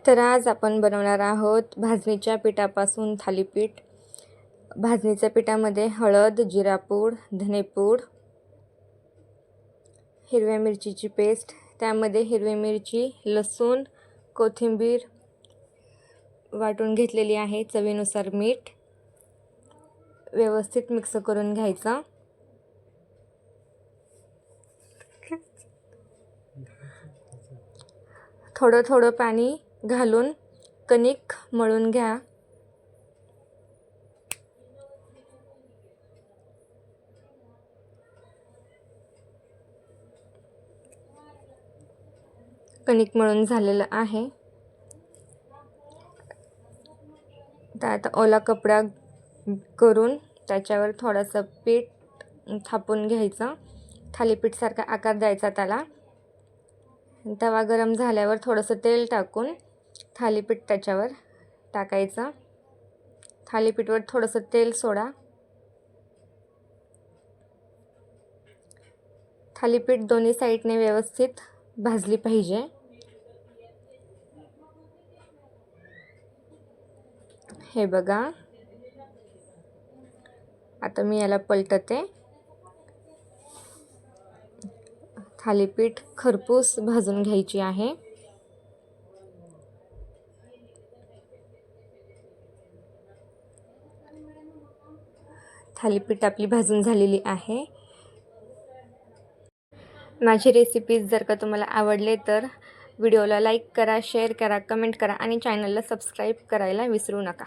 तर आज आपण बनवणार आहोत भाजणीच्या पिठापासून थालीपीठ। भाजणीच्या पिठामध्ये हळद, जिरापूड, धनेपूड, हिरव्या मिरचीची पेस्ट, त्यामध्ये हिरवी मिरची, लसूण, कोथिंबीर वाटून घेतलेली आहे, चवीनुसार मीठ, व्यवस्थित मिक्स करून घ्यायचा। थोडं थोडं पाणी घालून कणिक मळून घ्या। कणिक मळून झालेलं आहे। तर आता ओला कपडा करून त्याच्यावर थोडंसं पीठ थापून घ्यायचं, थालीपीठ सारखा आकार द्यायचा त्याला। तवा गरम झाल्यावर थोडंसं तेल टाकून थालीपीठ त्याच्यावर टाकायचं। थालीपीठवर थोडंसं तेल सोडा। थालीपीठ दोन्ही साईडने व्यवस्थित भाजली पाहिजे। हे बघा, आता मी याला पलटते। थालीपीठ खरपूस भाजून घ्यायची आहे। थालीपीठ आपली भाजून झालेली आहे। माझी रेसिपीज जर का तुम्हाला आवडले तर व्हिडिओला लाईक करा, शेअर करा, कमेंट करा आणि चॅनलला सबस्क्राईब करायला विसरू नका।